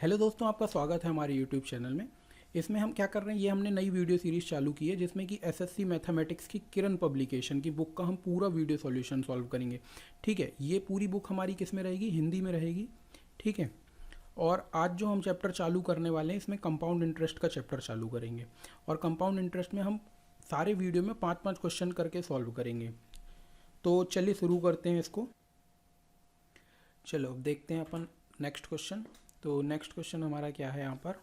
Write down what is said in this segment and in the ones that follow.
Hello दोस्तों, आपका स्वागत है हमारे यूट्यूब चैनल में। इसमें हम क्या कर रहे हैं, ये हमने नई वीडियो सीरीज़ चालू की है जिसमें कि एसएससी मैथमेटिक्स की किरण पब्लिकेशन की बुक का हम पूरा वीडियो सॉल्यूशन सॉल्व करेंगे। ठीक है, ये पूरी बुक हमारी किस में रहेगी, हिंदी में रहेगी। ठीक है, और आज जो हम चैप्टर चालू करने वाले हैं इसमें कंपाउंड इंटरेस्ट का चैप्टर चालू करेंगे। और कंपाउंड इंटरेस्ट में हम सारे वीडियो में 5-5 क्वेश्चन करके सॉल्व करेंगे। तो चलिए शुरू करते हैं इसको। चलो अब देखते हैं अपन नेक्स्ट क्वेश्चन। तो नेक्स्ट क्वेश्चन हमारा क्या है यहाँ पर,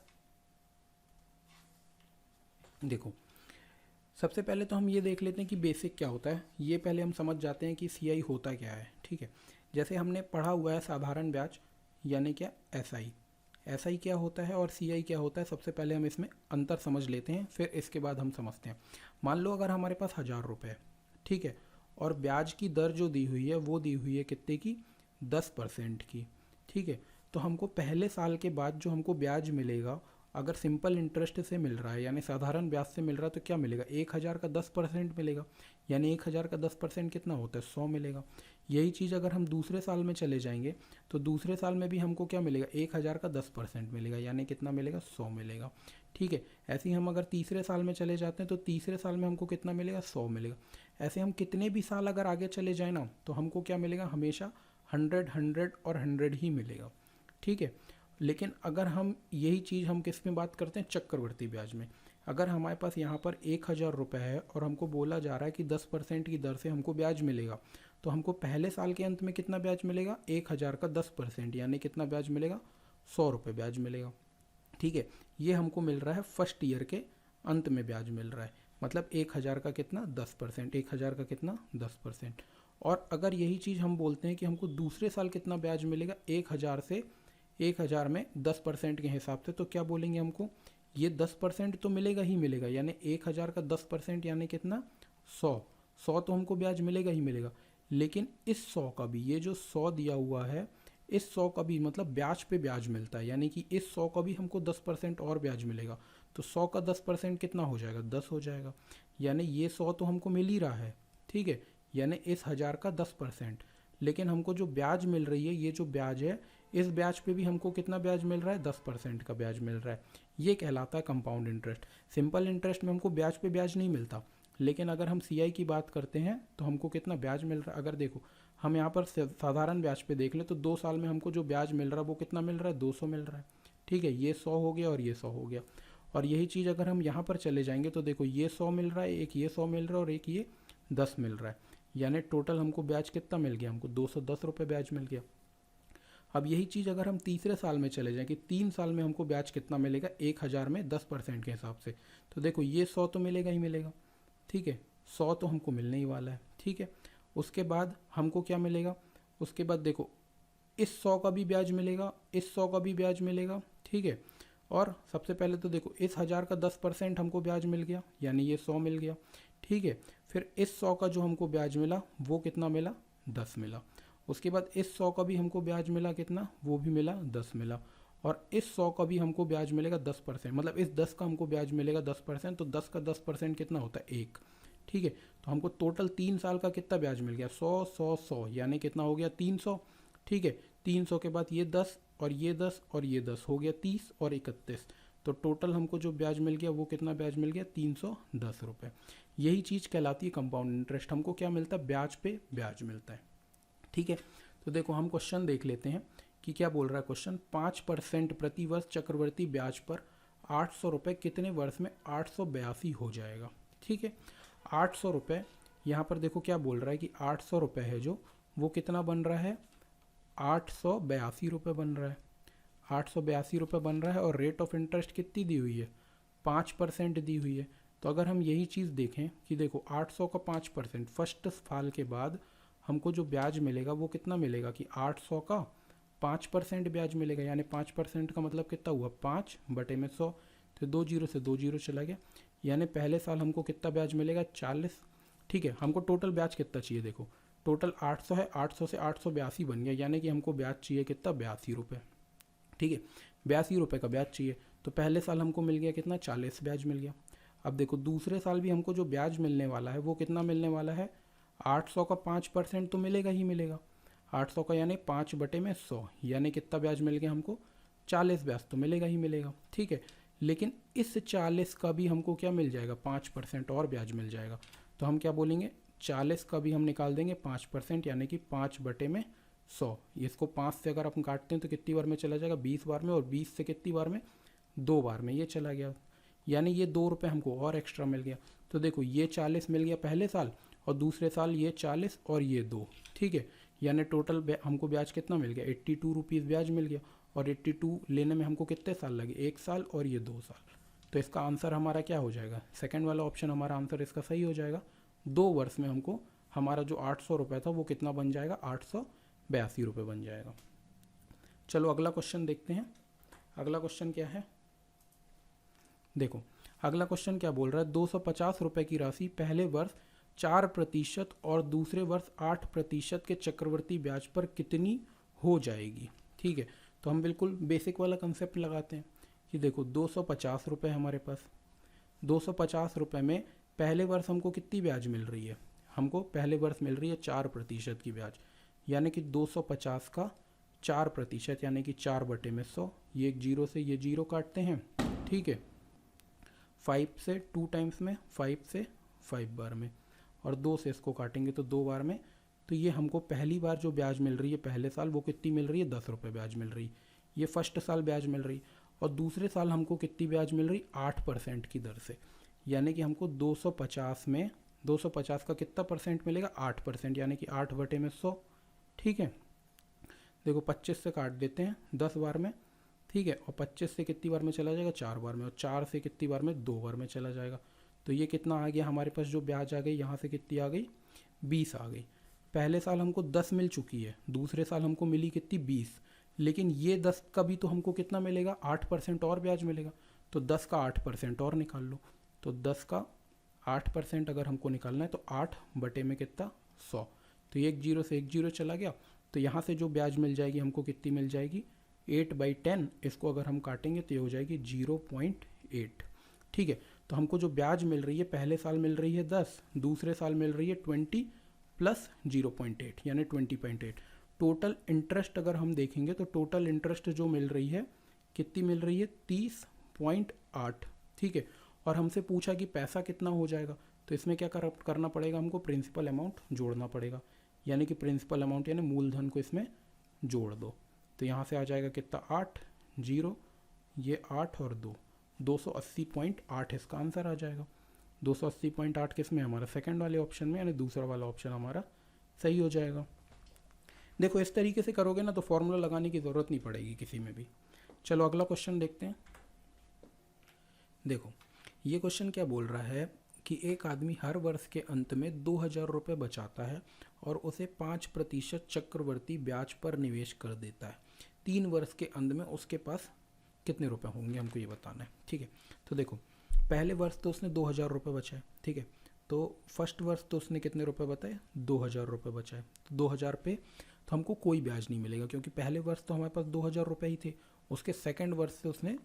देखो सबसे पहले तो हम ये देख लेते हैं कि बेसिक क्या होता है। ये पहले हम समझ जाते हैं कि सीआई होता क्या है। ठीक है, जैसे हमने पढ़ा हुआ है साधारण ब्याज यानी क्या एसआई। एसआई क्या होता है और सीआई क्या होता है, सबसे पहले हम इसमें अंतर समझ लेते हैं, फिर इसके बाद हम समझते हैं। मान लो अगर हमारे पास 1000 रुपये, ठीक है, और ब्याज की दर जो दी हुई है वो दी हुई है कितने की, 10% की। ठीक है, तो हमको पहले साल के बाद जो हमको ब्याज मिलेगा, अगर सिंपल इंटरेस्ट से मिल रहा है यानी साधारण ब्याज से मिल रहा है तो क्या मिलेगा, 1000 का 10% मिलेगा। यानी 1000 का 10% कितना होता है, 100 मिलेगा। यही चीज़ अगर हम दूसरे साल में चले जाएंगे तो दूसरे साल में भी हमको क्या मिलेगा, 1000 का 10% मिलेगा, यानी कितना मिलेगा, 100 मिलेगा। ठीक है, ऐसे ही हम अगर तीसरे साल में चले जाते हैं तो तीसरे साल में हमको कितना मिलेगा, 100 मिलेगा। ऐसे हम कितने भी साल अगर आगे चले जाए ना तो हमको क्या मिलेगा, हमेशा 100 और 100 ही मिलेगा। ठीक है, लेकिन अगर हम यही चीज़ हम किस में बात करते हैं, चक्रवर्ती ब्याज में। अगर हमारे पास यहाँ पर 1000 रुपये है और हमको बोला जा रहा है कि 10% की दर से हमको ब्याज मिलेगा, तो हमको पहले साल के अंत में कितना ब्याज मिलेगा, 1000 का 10% यानी कितना ब्याज मिलेगा, 100 रुपये ब्याज मिलेगा। ठीक है, ये हमको मिल रहा है फर्स्ट ईयर के अंत में ब्याज मिल रहा है। मतलब 1000 का कितना, 10%, 1000 का कितना, 10%। और अगर यही चीज़ हम बोलते हैं कि हमको दूसरे साल कितना ब्याज मिलेगा, 1000 से 1000 में 10% के हिसाब से, तो क्या बोलेंगे हमको, ये 10% तो मिलेगा ही मिलेगा। यानी 1000 का 10% यानी कितना, 100 तो हमको ब्याज मिलेगा ही मिलेगा। लेकिन इस 100 का भी, ये जो 100 दिया हुआ है, इस 100 का भी मतलब ब्याज पे ब्याज मिलता है, यानी कि इस 100 का भी हमको 10% और ब्याज मिलेगा। तो 100 का 10% कितना हो जाएगा, 10 हो जाएगा। यानी ये 100 तो हमको मिल ही रहा है। ठीक है, यानी इस 1000 का 10%, लेकिन हमको जो ब्याज मिल रही है, ये जो ब्याज है, इस ब्याज पे भी हमको कितना ब्याज मिल रहा है, 10% का ब्याज मिल रहा है। ये कहलाता है कंपाउंड इंटरेस्ट। सिंपल इंटरेस्ट में हमको ब्याज पे ब्याज नहीं मिलता, लेकिन अगर हम सीआई की बात करते हैं तो हमको कितना ब्याज मिल रहा है। अगर देखो हम यहाँ पर साधारण ब्याज पे देख ले तो 2 साल में हमको जो ब्याज मिल रहा है वो कितना मिल रहा है, 200 मिल रहा है। ठीक है, ये 100 हो गया और ये 100 हो गया। और यही चीज़ अगर हम यहाँ पर चले जाएंगे तो देखो ये 100 मिल रहा है, एक ये 100 मिल रहा है और एक ये 10 मिल रहा है। यानी टोटल हमको ब्याज कितना मिल गया, हमको 210 रुपये ब्याज मिल गया। अब यही चीज़ अगर हम तीसरे साल में चले जाएं कि 3 साल में हमको ब्याज कितना मिलेगा, 1000 में 10% के हिसाब से, तो देखो ये 100 तो मिलेगा ही मिलेगा। ठीक है, 100 तो हमको मिलने ही वाला है। ठीक है, उसके बाद हमको क्या मिलेगा, उसके बाद देखो इस 100 का भी ब्याज मिलेगा, इस 100 का भी ब्याज मिलेगा। ठीक है, और सबसे पहले तो देखो इस 1000 का 10% हमको ब्याज मिल गया, यानी ये 100 मिल गया। ठीक है, फिर इस 100 का जो हमको ब्याज मिला वो कितना मिला, 10 मिला। उसके बाद इस 100 का भी हमको ब्याज मिला कितना, वो भी मिला, 10 मिला। और इस 100 का भी हमको ब्याज मिलेगा 10%, मतलब इस 10 का हमको ब्याज मिलेगा 10%, तो 10 का 10% कितना होता है, 1। ठीक है, तो हमको टोटल 3 साल का कितना ब्याज मिल गया, 100 100 100, यानी कितना हो गया, 300। ठीक है, 300 के बाद ये 10 और ये 10 और ये 10 हो गया 30 और 31। तो टोटल हमको जो ब्याज मिल गया वो कितना ब्याज मिल गया, 310 रुपये। यही चीज़ कहलाती है कंपाउंड इंटरेस्ट। हमको क्या मिलता है, ब्याज पे ब्याज मिलता है। ठीक है, तो देखो हम क्वेश्चन देख लेते हैं कि क्या बोल रहा है क्वेश्चन। 5% प्रति वर्ष चक्रवर्ती ब्याज पर 800 रुपये कितने वर्ष में 882 हो जाएगा। ठीक है, 800 रुपये, यहाँ पर देखो क्या बोल रहा है कि 800 रुपये है जो, वो कितना बन रहा है, 882 रुपये बन रहा है। 882 रुपये बन रहा है और रेट ऑफ इंटरेस्ट कितनी दी हुई है, 5% दी हुई है। तो अगर हम यही चीज़ देखें कि देखो 800 का 5%, फर्स्ट साल के बाद हमको जो ब्याज मिलेगा वो कितना मिलेगा कि 800 का 5% ब्याज मिलेगा। यानी 5% का मतलब कितना हुआ, 5/100। तो 2 जीरो से 2 जीरो चला गया। यानी पहले साल हमको कितना ब्याज मिलेगा, 40। ठीक है, हमको टोटल ब्याज कितना चाहिए, देखो टोटल 800 है, 800 से 882 बन गया, यानी कि हमको ब्याज चाहिए कितना, 82 रुपये। ठीक है, 82 रुपये का ब्याज चाहिए। तो पहले साल हमको मिल गया कितना, 40 ब्याज मिल गया। अब देखो दूसरे साल भी हमको जो ब्याज मिलने वाला है वो कितना मिलने वाला है, 800 का 5% तो मिलेगा ही मिलेगा। 800 का यानी 5/100, यानी कितना ब्याज मिल गया हमको, 40 ब्याज तो मिलेगा ही मिलेगा, ठीक है। लेकिन इस 40 का भी हमको क्या मिल जाएगा, 5% और ब्याज मिल जाएगा। तो हम क्या बोलेंगे, 40 का भी हम निकाल देंगे 5%, यानी कि 5/100। इसको 5 से अगर हम काटते हैं तो कितनी बार में चला जाएगा, 20 बार में, और 20 से कितनी बार में, 2 बार में ये चला गया, यानी ये 2 रुपये हमको और एक्स्ट्रा मिल गया। तो देखो ये 40 मिल गया पहले साल, और दूसरे साल ये 40 और ये 2, ठीक है। यानी टोटल हमको ब्याज कितना मिल गया, 82 रुपीज़ ब्याज मिल गया। और 82 लेने में हमको कितने साल लगे, 1 साल और ये 2 साल। तो इसका आंसर हमारा क्या हो जाएगा, सेकंड वाला ऑप्शन हमारा आंसर इसका सही हो जाएगा। 2 वर्ष में हमको हमारा जो 800 रुपये था वो कितना बन जाएगा, 882 रुपये बन जाएगा। चलो अगला क्वेश्चन देखते हैं। अगला क्वेश्चन क्या है, देखो अगला क्वेश्चन क्या बोल रहा है, 250 रुपये की राशि पहले वर्ष 4% और दूसरे वर्ष 8% के चक्रवर्ती ब्याज पर कितनी हो जाएगी, ठीक है। तो हम बिल्कुल बेसिक वाला कंसेप्ट लगाते हैं कि देखो 250 रुपये हमारे पास, 250 रुपये में पहले वर्ष हमको कितनी ब्याज मिल रही है, हमको पहले वर्ष मिल रही है 4% की ब्याज, यानी कि 250 का 4% यानी कि 4/100। ये एक जीरो से ये जीरो काटते हैं, ठीक है। 5 से 2 टाइम्स में, 5 से 5 बार में, और 2 से इसको काटेंगे तो 2 बार में। तो ये हमको पहली बार जो ब्याज मिल रही है पहले साल वो कितनी मिल रही है, 10 रुपये ब्याज मिल रही, ये फर्स्ट साल ब्याज मिल रही। और दूसरे साल हमको कितनी ब्याज मिल रही, 8% की दर से, यानी कि हमको 250 में 250 का कितना परसेंट मिलेगा, 8%, यानी कि 8/100, ठीक है। देखो 25 से काट देते हैं 10 बार में, ठीक है। और 25 से कितनी बार में चला जाएगा, 4 बार में, और 4 से कितनी बार में, 2 बार में चला जाएगा। तो ये कितना आ गया हमारे पास, जो ब्याज आ गई यहाँ से कितनी आ गई, 20 आ गई। पहले साल हमको 10 मिल चुकी है, दूसरे साल हमको मिली कितनी, 20, लेकिन ये 10 का भी तो हमको कितना मिलेगा, 8% और ब्याज मिलेगा। तो 10 का 8% और निकाल लो। तो 10 का 8% अगर हमको निकालना है तो 8 बटे में कितना, 100। तो ये एक जीरो से एक जीरो चला गया। तो यहाँ से जो ब्याज मिल जाएगी हमको कितनी मिल जाएगी, 8/10। इसको अगर हम काटेंगे तो ये हो जाएगी 0.8, ठीक है। तो हमको जो ब्याज मिल रही है पहले साल मिल रही है 10, दूसरे साल मिल रही है 20 प्लस 0.8 यानी 20.8। टोटल इंटरेस्ट अगर हम देखेंगे तो टोटल इंटरेस्ट जो मिल रही है कितनी मिल रही है, 30.8, ठीक है। और हमसे पूछा कि पैसा कितना हो जाएगा, तो इसमें क्या करना पड़ेगा, हमको प्रिंसिपल अमाउंट जोड़ना पड़ेगा, यानी कि प्रिंसिपल अमाउंट यानी मूलधन को इसमें जोड़ दो। तो यहाँ से आ जाएगा कितना, 8, 0, ये 8 और 2, 280.8 इसका आंसर आ जाएगा। 280.8 किस में, हमारा सेकंड वाले ऑप्शन में, यानी दूसरा वाला ऑप्शन हमारा सही हो जाएगा। देखो इस तरीके से करोगे ना तो फॉर्मूला लगाने की ज़रूरत नहीं पड़ेगी किसी में भी। चलो अगला क्वेश्चन देखते हैं। देखो ये क्वेश्चन क्या बोल रहा है कि एक आदमी हर वर्ष के अंत में 2000 रुपये बचाता है और उसे 5% चक्रवर्ती ब्याज पर निवेश कर देता है। 3 वर्ष के अंत में उसके पास कितने रुपए होंगे, हमको ये बताना है, ठीक है। तो देखो पहले वर्ष तो उसने 2000 रुपये बचाए, ठीक है। तो फर्स्ट वर्ष तो उसने कितने रुपए बताए, 2000 रुपये बचाए। तो 2000 पे तो हमको कोई ब्याज नहीं मिलेगा, क्योंकि पहले वर्ष तो हमारे पास 2000 रुपये ही थे। उसके सेकंड वर्ष से उसने,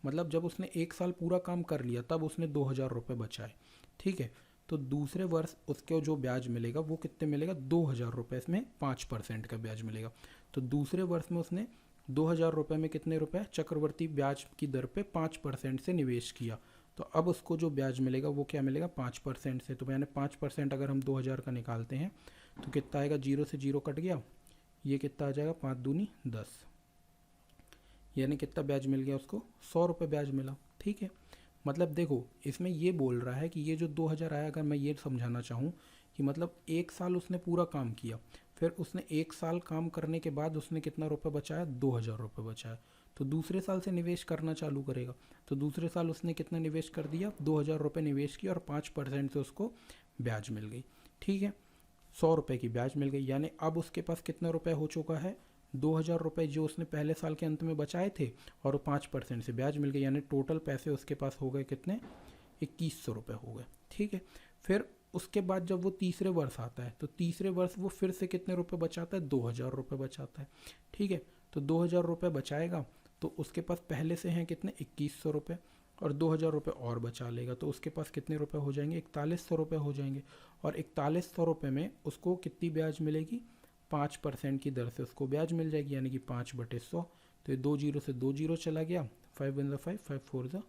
मतलब जब उसने 1 साल पूरा काम कर लिया तब उसने 2000 रुपये बचाए, ठीक है। तो दूसरे वर्ष उसके जो ब्याज मिलेगा वो कितने मिलेगा, 2000 रुपये, इसमें 5% का ब्याज मिलेगा। तो दूसरे वर्ष में उसने 2000 रुपये में कितने रुपए चक्रवर्ती ब्याज की दर पे 5% से निवेश किया। तो अब उसको जो ब्याज मिलेगा वो क्या मिलेगा, 5% से। तो मैंने 5% अगर हम 2000 का निकालते हैं तो कितना आएगा, 0 से 0 कट गया, ये कितना आ जाएगा, 5 दूनी 10, यानी कितना ब्याज मिल गया उसको, 100 रुपये ब्याज मिला, ठीक है। मतलब देखो इसमें ये बोल रहा है कि ये जो 2000 आया, अगर मैं ये समझाना चाहूँ कि मतलब 1 साल उसने पूरा काम किया, फिर उसने 1 साल काम करने के बाद उसने कितना रुपये बचाया, 2000 रुपये बचाया। तो दूसरे साल से निवेश करना चालू करेगा। तो दूसरे साल उसने कितना निवेश कर दिया, 2000 रुपये निवेश किया और 5% से उसको ब्याज मिल गई, ठीक है। 100 रुपये की ब्याज मिल गई, यानी अब उसके पास कितना रुपये हो चुका है, 2000 रुपये जो उसने पहले साल के अंत में बचाए थे और 5% से ब्याज मिल गई, यानी टोटल पैसे उसके पास हो गए कितने, 2100 रुपये हो गए, ठीक है। फिर उसके बाद जब वो तीसरे वर्ष आता है तो तीसरे वर्ष वो फिर से कितने रुपये बचाता है, 2000 रुपये बचाता है, ठीक है। तो 2000 रुपये बचाएगा तो उसके पास पहले से हैं कितने, 2100 रुपये, और 2000 रुपये और बचा लेगा तो उसके पास कितने रुपये हो जाएंगे, 4100 रुपये हो जाएंगे। और 4100 रुपये में उसको कितनी ब्याज मिलेगी, 5% की दर से उसको ब्याज मिल जाएगी, यानी कि 5/100। तो तो ये 2 जीरो से 2 जीरो चला गया, 5 वन ज़ा 5, 5 फोर ज़ा,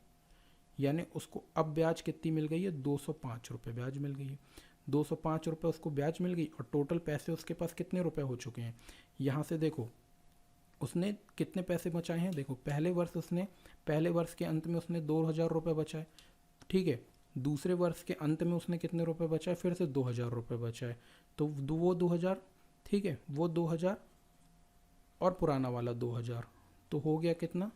यानी उसको अब ब्याज कितनी मिल गई है, 205 रुपये ब्याज मिल गई है। 205 रुपये उसको ब्याज मिल गई और टोटल पैसे उसके पास कितने रुपए हो चुके हैं। यहाँ से देखो उसने कितने पैसे बचाए हैं, देखो पहले वर्ष के अंत में उसने 2000 रुपये बचाए, ठीक है। दूसरे वर्ष के अंत में उसने कितने रुपए बचाए, फिर से 2000 रुपये बचाए, तो वो 2000, ठीक है, वो 2000 और पुराना वाला 2000, तो हो गया कितना,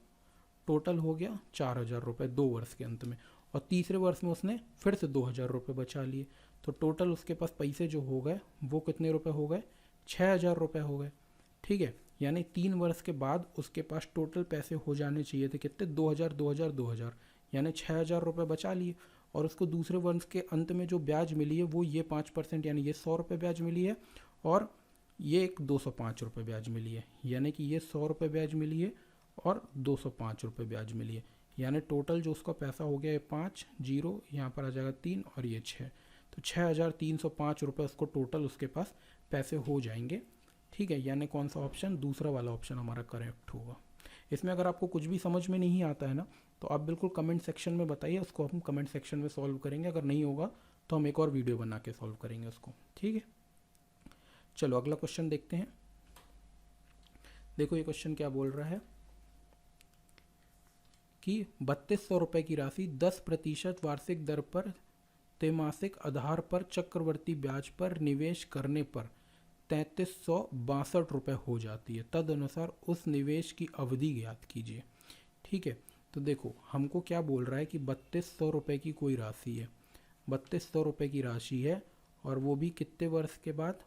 टोटल हो गया 4000 रुपये 2 वर्ष के अंत में। और तीसरे वर्ष में उसने फिर से 2000 रुपये बचा लिए, तो टोटल उसके पास पैसे जो हो गए वो कितने रुपए हो गए, 6000 रुपये हो गए, ठीक है। यानी 3 वर्ष के बाद उसके पास टोटल पैसे हो जाने चाहिए थे कितने, 2000 2000 2000, यानी 6000 रुपये बचा लिए। और उसको दूसरे वर्ष के अंत में जो ब्याज मिली है वो ये 5% यानी ये 100 रुपये ब्याज मिली है, और ये एक 205 रुपये ब्याज मिली है, यानी कि ये 100 रुपये ब्याज मिली है और 205 रुपये ब्याज मिली है। यानी टोटल जो उसका पैसा हो गया है 5 जीरो, यहाँ पर आ जाएगा 3 और ये 6, तो 6305 रुपये उसको टोटल उसके पास पैसे हो जाएंगे, ठीक है। यानी कौन सा ऑप्शन, दूसरा वाला ऑप्शन हमारा करेक्ट होगा। इसमें अगर आपको कुछ भी समझ में नहीं आता है ना, तो आप बिल्कुल कमेंट सेक्शन में बताइए, उसको हम कमेंट सेक्शन में सॉल्व करेंगे। अगर नहीं होगा तो हम एक और वीडियो बना के सॉल्व करेंगे उसको, ठीक है। चलो अगला क्वेश्चन देखते हैं। देखो ये क्वेश्चन क्या बोल रहा है कि 3200 रुपये की राशि 10% वार्षिक दर पर त्रैमासिक आधार पर चक्रवर्ती ब्याज पर निवेश करने पर 3362 रुपये हो जाती है। तदनुसार उस निवेश की अवधि ज्ञात कीजिए, ठीक है। तो देखो हमको क्या बोल रहा है कि 3200 रुपये की कोई राशि है, 3200 रुपये की राशि है, और वो भी कितने वर्ष के बाद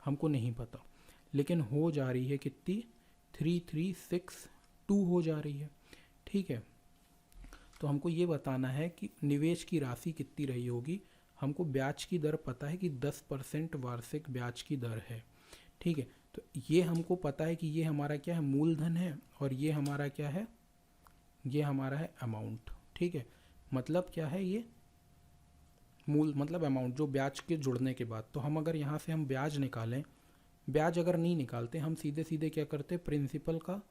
हमको नहीं पता, लेकिन हो जा रही है कितनी, 3362 हो जा रही है, ठीक है। तो हमको ये बताना है कि निवेश की राशि कितनी रही होगी। हमको ब्याज की दर पता है कि 10% वार्षिक ब्याज की दर है, ठीक है। तो ये हमको पता है कि ये हमारा क्या है, मूलधन है, और ये हमारा क्या है, ये हमारा है अमाउंट, ठीक है। मतलब क्या है, ये मूल मतलब अमाउंट जो ब्याज के जुड़ने के बाद। तो हम अगर यहाँ से हम ब्याज निकालें, ब्याज अगर नहीं निकालते, हम सीधे सीधे क्या करते हैं, प्रिंसिपल का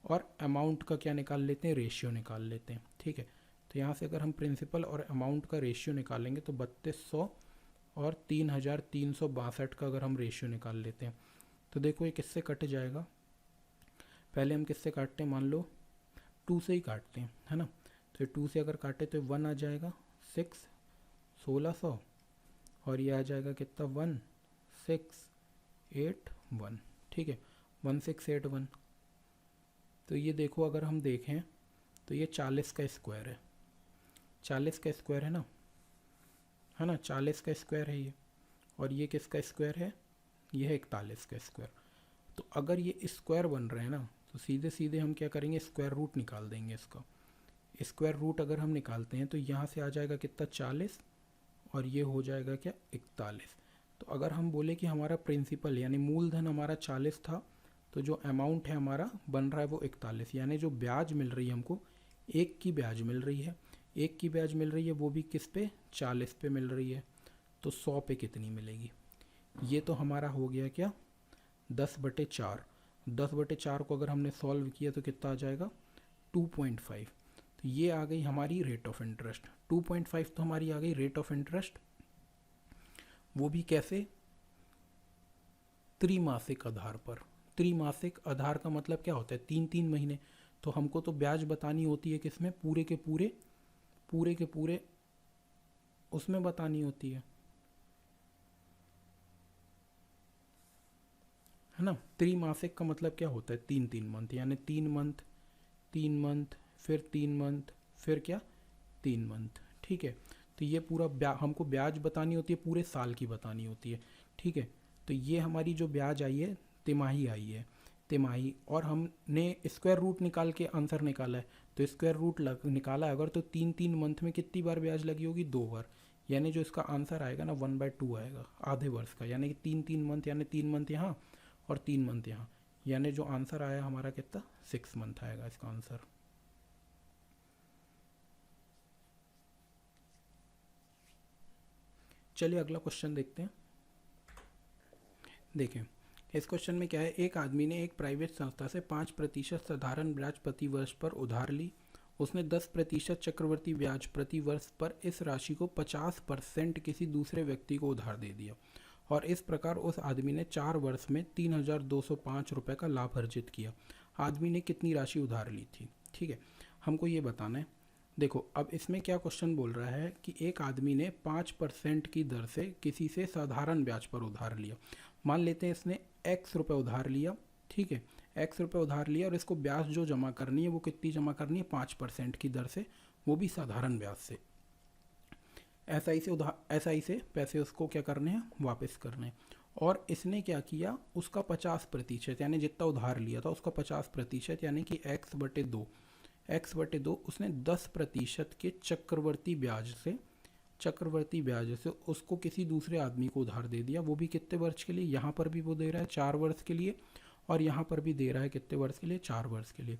और अमाउंट का क्या निकाल लेते हैं, रेशियो निकाल लेते हैं, ठीक है। तो यहाँ से अगर हम प्रिंसिपल और अमाउंट का रेशियो निकालेंगे तो 3200 और 3362 का अगर हम रेशियो निकाल लेते हैं तो देखो ये किससे कट जाएगा। पहले हम किससे काटते हैं, मान लो 2 से ही काटते हैं, है ना। तो 2 से अगर काटे तो 1 आ जाएगा 6 1600, और ये आ जाएगा कितना 1681, ठीक है, 1681। तो ये देखो अगर हम देखें तो ये 40 का स्क्वायर है, 40 का स्क्वायर है ना, 40 का स्क्वायर है ये, और ये किसका स्क्वायर है, ये है 41 का स्क्वायर। तो अगर ये स्क्वायर बन रहे हैं ना, तो सीधे सीधे हम क्या करेंगे, स्क्वायर रूट निकाल देंगे इसका। स्क्वायर रूट अगर हम निकालते हैं तो यहाँ से आ जाएगा कितना 40, और ये हो जाएगा क्या 41। तो अगर हम बोले कि हमारा प्रिंसिपल यानी मूलधन हमारा 40 था, तो जो अमाउंट है हमारा बन रहा है वो 41, यानी जो ब्याज मिल रही है हमको, एक की ब्याज मिल रही है, एक की ब्याज मिल रही है, वो भी किस पे, 40 पे मिल रही है। तो 100 पे कितनी मिलेगी, ये तो हमारा हो गया क्या 10/4। 10/4 को अगर हमने सॉल्व किया तो कितना आ जाएगा 2.5। तो ये आ गई हमारी रेट ऑफ इंटरेस्ट, 2.5 तो हमारी आ गई रेट ऑफ इंटरेस्ट, वो भी कैसे, त्रिमासिक आधार पर। त्रिमासिक आधार का मतलब क्या होता है, 3-3 महीने। तो हमको तो ब्याज बतानी होती है किसमें, पूरे के पूरे उसमें बतानी होती है ना। त्रिमासिक का मतलब क्या होता है, 3-3 मंथ, यानी 3 मंथ, 3 मंथ, फिर 3 मंथ, फिर क्या 3 मंथ, ठीक है। तो ये पूरा हमको ब्याज बतानी होती है, पूरे साल की बतानी होती है, ठीक है। तो ये हमारी जो ब्याज आई है तिमाही आई है, तिमाही, और हमने स्क्वायर रूट निकाल के आंसर निकाला है। तो स्क्वायर रूट निकाला है अगर, तो 3-3 मंथ में कितनी बार ब्याज लगी होगी, 2 बार, यानी जो इसका आंसर आएगा ना 1/2 आएगा, आधे वर्ष का, यानी कि 3-3 मंथ, यानी 3 मंथ यहाँ और 3 मंथ यहाँ, यानी जो आंसर आया हमारा कितना 6 मंथ आएगा इसका आंसर। चलिए अगला क्वेश्चन देखते हैं। देखें इस क्वेश्चन में क्या है, एक आदमी ने एक प्राइवेट संस्था से 5% साधारण ब्याज प्रति वर्ष पर उधार ली। उसने 10% चक्रवर्ती ब्याज प्रति वर्ष पर इस राशि को 50% किसी दूसरे व्यक्ति को उधार दे दिया और इस प्रकार उस आदमी ने 4 वर्ष में 3,205 रुपये का लाभ अर्जित किया। आदमी ने कितनी राशि उधार ली थी? ठीक है, हमको ये बताना है। देखो, अब इसमें क्या क्वेश्चन बोल रहा है कि एक आदमी ने 5% की दर से किसी से साधारण ब्याज पर उधार लिया। मान लेते हैं इसने x रुपये उधार लिया, ठीक है, x रुपये उधार लिया और इसको ब्याज जो जमा करनी है वो कितनी जमा करनी है? 5% की दर से, वो भी साधारण ब्याज से। एसआई से पैसे उसको क्या करने हैं? वापस करने हैं। और इसने क्या किया, उसका 50% यानी जितना उधार लिया था उसका 50% यानी कि x/2 उसने 10% के चक्रवर्ती ब्याज से उसको किसी दूसरे आदमी को उधार दे दिया। वो भी कितने वर्ष के लिए? यहाँ पर भी वो दे रहा है 4 वर्ष के लिए और यहाँ पर भी दे रहा है कितने वर्ष के लिए? 4 वर्ष के लिए।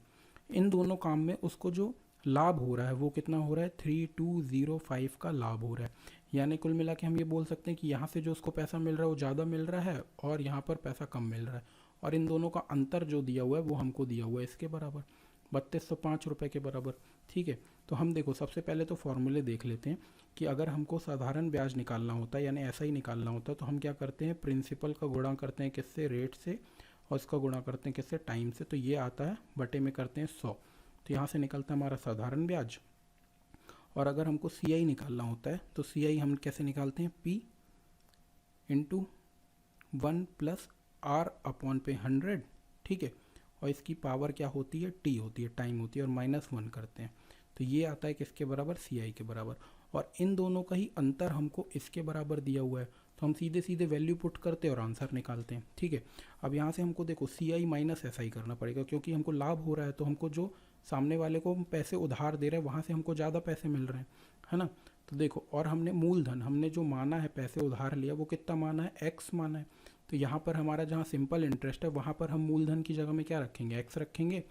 इन दोनों काम में उसको जो लाभ हो रहा है वो कितना हो रहा है? 3205 का लाभ हो रहा है। यानी कुल मिला के हम ये बोल सकते हैं कि यहाँ से जो उसको पैसा मिल रहा है वो ज़्यादा मिल रहा है और यहाँ पर पैसा कम मिल रहा है, और इन दोनों का अंतर जो दिया हुआ है वो हमको दिया हुआ है इसके बराबर, 3205 रुपये के बराबर। ठीक है, तो हम देखो सबसे पहले तो फॉर्मूले देख लेते हैं कि अगर हमको साधारण ब्याज निकालना होता है यानी ऐसा ही निकालना होता है तो हम क्या करते हैं? प्रिंसिपल का गुणा करते हैं किससे? रेट से, और इसका गुणा करते हैं किससे? टाइम से। तो ये आता है बटे में करते हैं 100, तो यहाँ से निकलता है हमारा साधारण ब्याज। और अगर हमको CI निकालना होता है तो CI हम कैसे निकालते हैं? P इंटू 1 + R/100, ठीक है, और इसकी पावर क्या होती है? T होती है, टाइम होती है, और -1 करते हैं तो ये आता है किसके बराबर? CI के बराबर। और इन दोनों का ही अंतर हमको इसके बराबर दिया हुआ है तो हम सीधे सीधे वैल्यू पुट करते हैं और आंसर निकालते हैं। ठीक है, अब यहाँ से हमको देखो CI - SI करना पड़ेगा क्योंकि हमको लाभ हो रहा है, तो हमको जो सामने वाले को हम पैसे उधार दे रहे हैं वहाँ से हमको ज़्यादा पैसे मिल रहे हैं, है ना। तो देखो, और हमने मूलधन, हमने जो माना है पैसे उधार लिया वो कितना माना है? X माना है। तो यहाँ पर हमारा जहाँ सिंपल इंटरेस्ट है वहाँ पर हम मूलधन की जगह में क्या रखेंगे? X रखेंगे,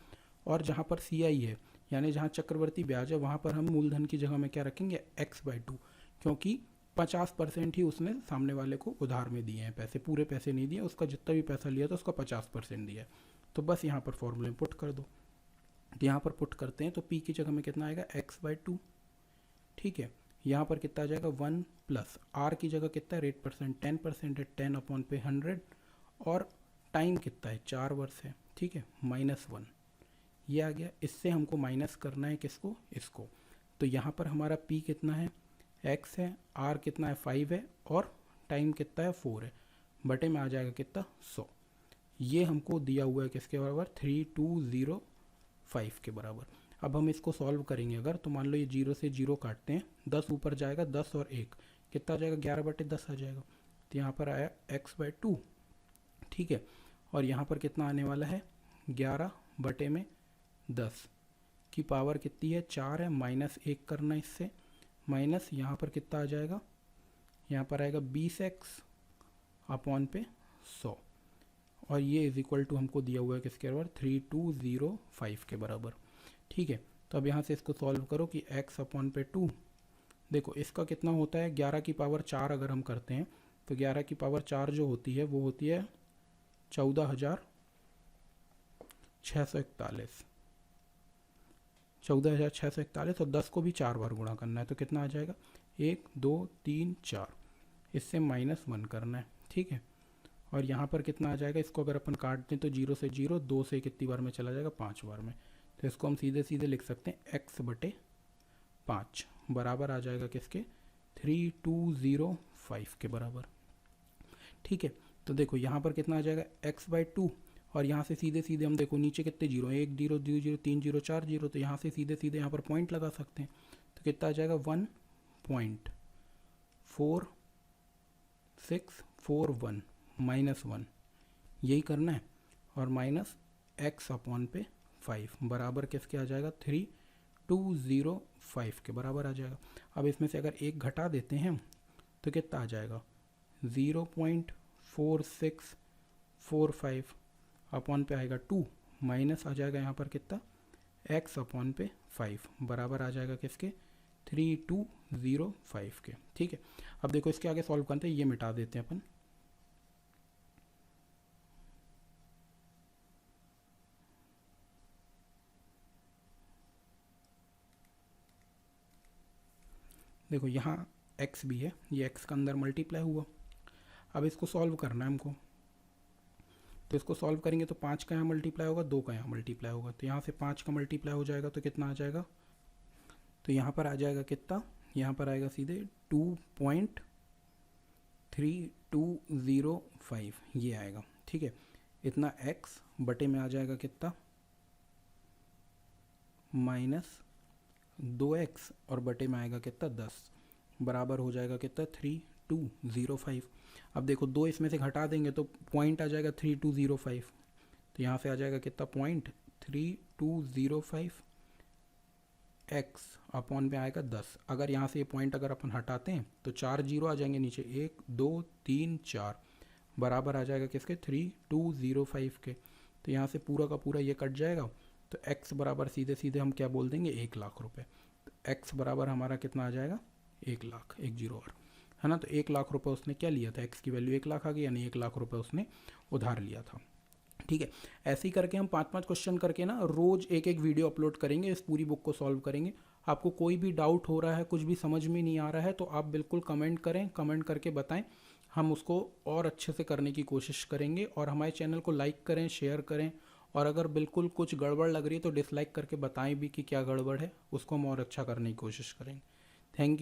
और जहाँ पर CI है यानी जहाँ चक्रवर्ती ब्याज है वहाँ पर हम मूलधन की जगह में क्या रखेंगे? x/2, क्योंकि 50% ही उसने सामने वाले को उधार में दिए हैं पैसे, पूरे पैसे नहीं दिए, उसका जितना भी पैसा लिया था उसका 50% दिया है। तो बस यहाँ पर फॉर्मूले पुट कर दो, तो यहाँ पर पुट करते हैं तो P की जगह में कितना आएगा? x/2, ठीक है। यहाँ पर कितना आ जाएगा? 1 + R की जगह कितना है? रेट परसेंट 10% है, 10/100, और टाइम कितना है? 4 वर्ष है, ठीक है, -1 ये आ गया। इससे हमको माइनस करना है किसको? इसको। तो यहाँ पर हमारा P कितना है? X है, R कितना है? 5 है, और टाइम कितना है? 4 है, बटे में आ जाएगा कितना? 100। ये हमको दिया हुआ है किसके बराबर? 3205 के बराबर। अब हम इसको सॉल्व करेंगे अगर, तो मान लो ये 0 से 0 काटते हैं, 10 ऊपर जाएगा, 10 और 1 कितना आ जाएगा? 11/10 आ जाएगा। तो यहाँ पर आया x/2, ठीक है, और यहाँ पर कितना आने वाला है? 11/10 की पावर कितनी है? 4 है, -1 करना इससे, माइनस यहाँ पर कितना आ जाएगा? यहाँ पर आएगा 20x/100, और ये इज इक्वल टू हमको दिया हुआ है किसके बराबर? 3205 के बराबर। ठीक है, तो अब यहाँ से इसको सॉल्व करो कि x/2, देखो इसका कितना होता है? 11 की पावर 4 अगर हम करते हैं तो 11 की पावर 4 जो होती है वो होती है 14,641, 14,641, और 10 को भी 4 बार गुणा करना है तो कितना आ जाएगा? 1 2 3 4, इससे -1 करना है, ठीक है। और यहाँ पर कितना आ जाएगा? इसको अगर अपन काट दें तो 0 से 0, 2 से कितनी बार में चला जाएगा? 5 बार में। तो इसको हम सीधे सीधे लिख सकते हैं x/5 बराबर आ जाएगा किसके? 3205 के बराबर। ठीक है, तो देखो यहाँ पर कितना आ जाएगा? x/2, और यहाँ से सीधे सीधे हम देखो नीचे कितने जीरो? 1 0 2 0 3 0 4 0, तो यहाँ से सीधे सीधे यहाँ पर पॉइंट लगा सकते हैं। तो कितना आ जाएगा? 1.4641 -1, यही करना है, और माइनस x/5 बराबर किसके आ जाएगा? 3205 के बराबर आ जाएगा। अब इसमें से अगर एक घटा देते हैं तो कितना आ जाएगा? 0.4645 अपॉन पे आएगा 2, माइनस आ जाएगा यहाँ पर कितना? x/5 बराबर आ जाएगा किसके? 3205 के। ठीक है, अब देखो इसके आगे सॉल्व करते हैं, ये मिटा देते हैं अपन, देखो यहाँ x भी है, ये x का अंदर मल्टीप्लाई हुआ। अब इसको सॉल्व करना है हमको, तो इसको सॉल्व करेंगे तो 5 का यहाँ मल्टीप्लाई होगा, 2 का यहाँ मल्टीप्लाई होगा, तो यहाँ से 5 का मल्टीप्लाई हो जाएगा तो कितना आ जाएगा, तो यहाँ पर आ जाएगा कितना, यहाँ पर आएगा सीधे 2.3205 ये आएगा। ठीक है, इतना x बटे में आ जाएगा कितना, -2x और बटे में आएगा कितना 10, बराबर हो जाएगा कितना 3205। अब देखो 2 इसमें से घटा देंगे तो पॉइंट आ जाएगा 3205, तो यहाँ से आ जाएगा कितना 0.3205 x अपॉन पे आएगा 10। अगर यहाँ से ये पॉइंट अगर अपन हटाते हैं तो 4 जीरो आ जाएंगे नीचे, 1 2 3 4, बराबर आ जाएगा किसके 3205 के। तो यहाँ से पूरा का पूरा ये कट जाएगा, तो x बराबर सीधे सीधे हम क्या बोल देंगे 1 लाख रुपए। तो x बराबर हमारा कितना आ जाएगा 1 लाख, 1 जीरो और, है ना। तो 1 लाख रुपए उसने क्या लिया था, x की वैल्यू 1 लाख आ गई, यानी 1 लाख रुपए उसने उधार लिया था। ठीक है, ऐसे ही करके हम 5-5 क्वेश्चन करके ना रोज एक एक वीडियो अपलोड करेंगे, इस पूरी बुक को सॉल्व करेंगे। आपको कोई भी डाउट हो रहा है, कुछ भी समझ में नहीं आ रहा है, तो आप बिल्कुल कमेंट करें, कमेंट करके बताएं, हम उसको और अच्छे से करने की कोशिश करेंगे। और हमारे चैनल को लाइक करें, शेयर करें, और अगर बिल्कुल कुछ गड़बड़ लग रही है तो डिसलाइक करके बताएं भी कि क्या गड़बड़ है, उसको हम और अच्छा करने की कोशिश करेंगे। Thank you.